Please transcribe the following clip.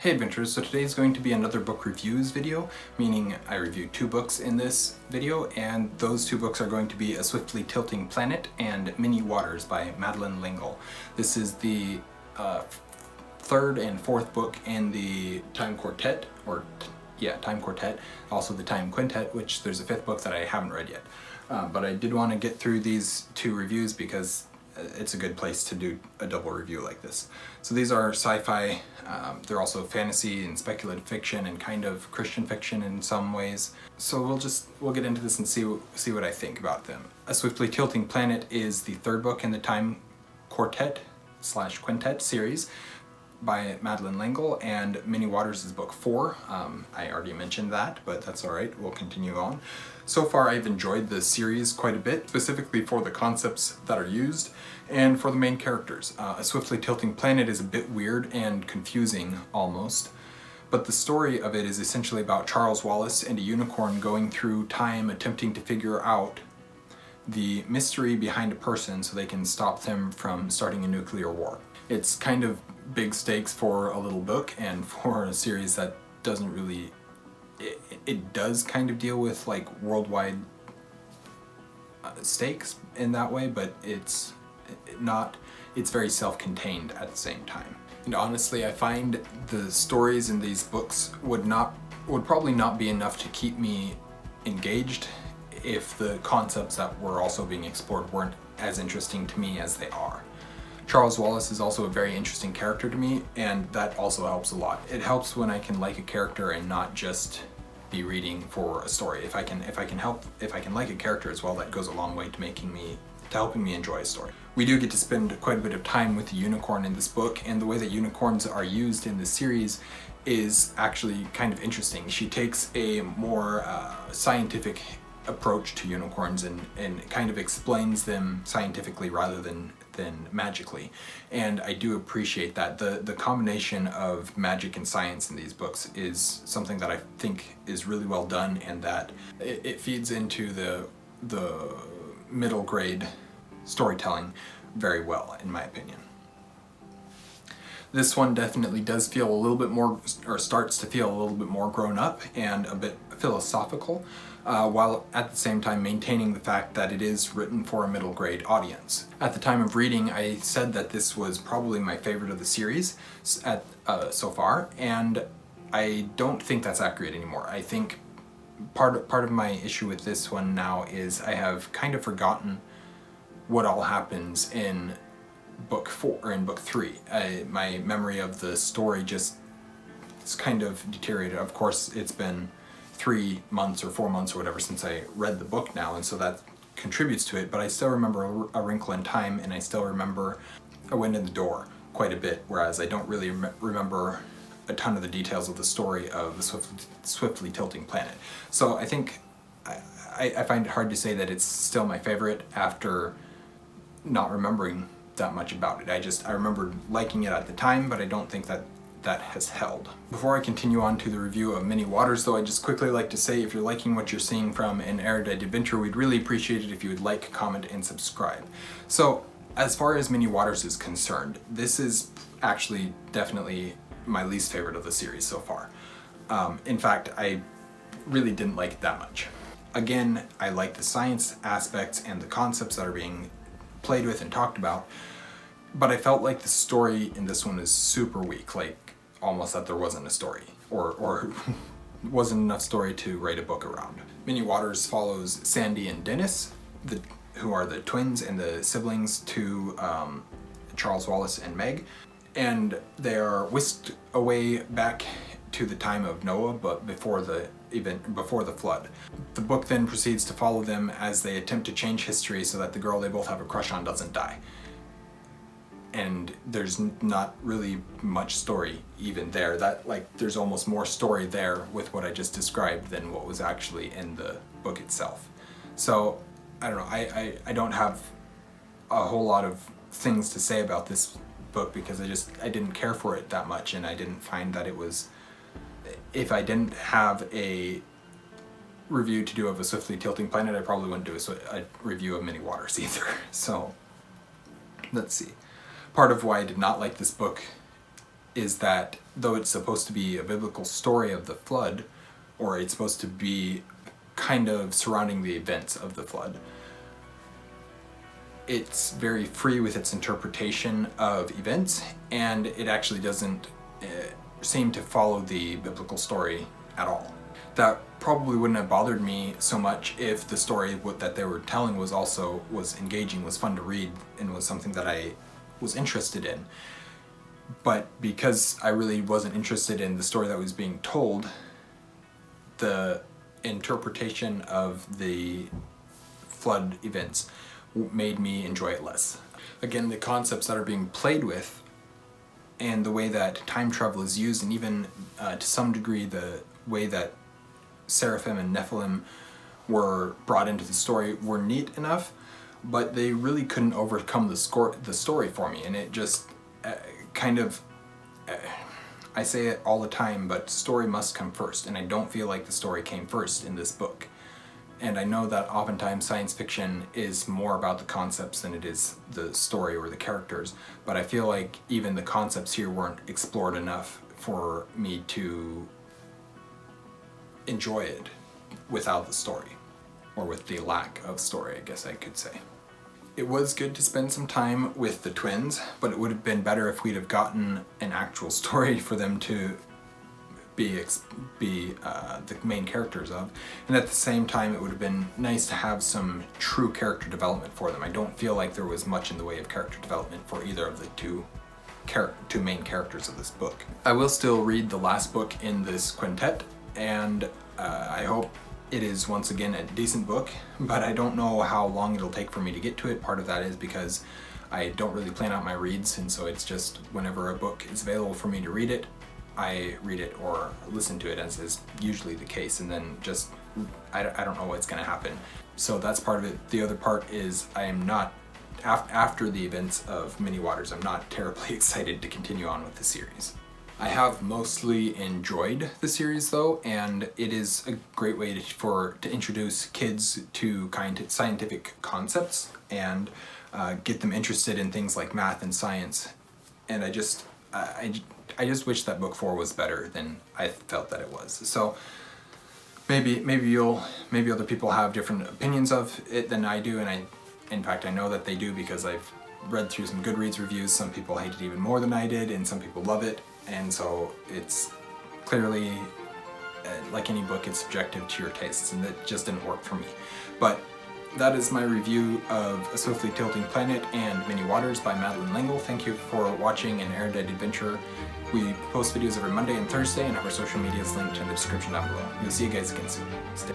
Hey adventurers, so today is going to be another book reviews video, meaning I review two books in this video, and those two books are going to be A Swiftly Tilting Planet and Many Waters by Madeleine L'Engle. This is the third and fourth book in the Time Quartet, Time Quartet, also the Time Quintet, which there's a fifth book that I haven't read yet. But I did want to get through these two reviews because it's a good place to do a double review like this. So these are sci-fi, they're also fantasy and speculative fiction and kind of Christian fiction in some ways. So we'll get into this and see what I think about them. A Swiftly Tilting Planet is the third book in the Time Quartet / Quintet series by Madeleine L'Engle, and Many Waters is book 4. I already mentioned that, but that's alright, we'll continue on. So far I've enjoyed the series quite a bit, specifically for the concepts that are used and for the main characters. A Swiftly Tilting Planet is a bit weird and confusing almost, but the story of it is essentially about Charles Wallace and a unicorn going through time attempting to figure out the mystery behind a person so they can stop them from starting a nuclear war. It's kind of big stakes for a little book and for a series that doesn't really... It does kind of deal with like worldwide stakes in that way, but it's very self-contained at the same time. And honestly, I find the stories in these books would probably not be enough to keep me engaged if the concepts that were also being explored weren't as interesting to me as they are. Charles Wallace is also a very interesting character to me, and that also helps a lot. It helps when I can like a character and not just be reading for a story. If I can like a character as well, that goes a long way to helping me enjoy a story. We do get to spend quite a bit of time with the unicorn in this book, and the way that unicorns are used in this series is actually kind of interesting. She takes a more scientific approach to unicorns and kind of explains them scientifically rather than magically, and I do appreciate that. The combination of magic and science in these books is something that I think is really well done, and that it feeds into the middle grade storytelling very well, in my opinion. This one definitely does feel a little bit more, or starts to feel a little bit more grown up and a bit philosophical, while at the same time maintaining the fact that it is written for a middle grade audience. At the time of reading, I said that this was probably my favorite of the series so far, and I don't think that's accurate anymore. I think part of my issue with this one now is I have kind of forgotten what all happens in book 4 or in book 3. My memory of the story just is kind of deteriorated. Of course, it's been 3 months or 4 months or whatever since I read the book now, and so that contributes to it, but I still remember A Wrinkle in Time, and I still remember A Wind in the Door quite a bit, whereas I don't really remember a ton of the details of the story of the Swiftly Tilting Planet. So I think I find it hard to say that it's still my favorite after not remembering that much about it. I remember liking it at the time, but I don't think that has held. Before I continue on to the review of Many Waters, though, I'd just quickly like to say, if you're liking what you're seeing from an Erudite adventure, we'd really appreciate it if you would like, comment, and subscribe. So, as far as Many Waters is concerned, this is actually definitely my least favorite of the series so far. In fact, I really didn't like it that much. Again, I like the science aspects and the concepts that are being played with and talked about, but I felt like the story in this one is super weak, like almost that there wasn't a story, or wasn't enough story to write a book around. Many Waters follows Sandy and Dennis, who are the twins and the siblings to Charles Wallace and Meg, and they are whisked away back to the time of Noah, but before the flood. The book then proceeds to follow them as they attempt to change history so that the girl they both have a crush on doesn't die. And there's not really much story even there. There's almost more story there with what I just described than what was actually in the book itself. So, I don't know, I don't have a whole lot of things to say about this book because I didn't care for it that much, and I didn't find that it was... If I didn't have a review to do of A Swiftly Tilting Planet, I probably wouldn't do a review of Many Waters either. So, let's see. Part of why I did not like this book is that though it's supposed to be a biblical story of the flood, or it's supposed to be kind of surrounding the events of the flood, it's very free with its interpretation of events, and it actually doesn't seem to follow the biblical story at all. That probably wouldn't have bothered me so much if the story that they were telling was engaging, was fun to read, and was something that I was interested in. But because I really wasn't interested in the story that was being told, the interpretation of the flood events made me enjoy it less. Again, the concepts that are being played with and the way that time travel is used, and even to some degree the way that Seraphim and Nephilim were brought into the story, were neat enough, but they really couldn't overcome the story for me, and it just I say it all the time, but story must come first, and I don't feel like the story came first in this book. And I know that oftentimes science fiction is more about the concepts than it is the story or the characters, but I feel like even the concepts here weren't explored enough for me to enjoy it without the story, or with the lack of story, I guess I could say. It was good to spend some time with the twins, but it would have been better if we'd have gotten an actual story for them to be the main characters of, and at the same time it would have been nice to have some true character development for them. I don't feel like there was much in the way of character development for either of the two main characters of this book. I will still read the last book in this quintet, and I hope it is once again a decent book, but I don't know how long it'll take for me to get to it. Part of that is because I don't really plan out my reads, and so it's just whenever a book is available for me to read it, I read it or listen to it, as is usually the case, and then just I don't know what's going to happen. So that's part of it. The other part is I am not, after the events of Many Waters, I'm not terribly excited to continue on with the series. I have mostly enjoyed the series though, and it is a great way to introduce kids to kind of scientific concepts and get them interested in things like math and science. And I just wish that book 4 was better than I felt that it was. So maybe other people have different opinions of it than I do, and in fact I know that they do because I've read through some Goodreads reviews. Some people hate it even more than I did, and some people love it. And so it's clearly, like any book, it's subjective to your tastes, and that just didn't work for me. But that is my review of A Swiftly Tilting Planet and Many Waters by Madeleine L'Engle. Thank you for watching an Erudite adventure. We post videos every Monday and Thursday, and have our social medias linked in the description down below. We'll see you guys again soon. Stay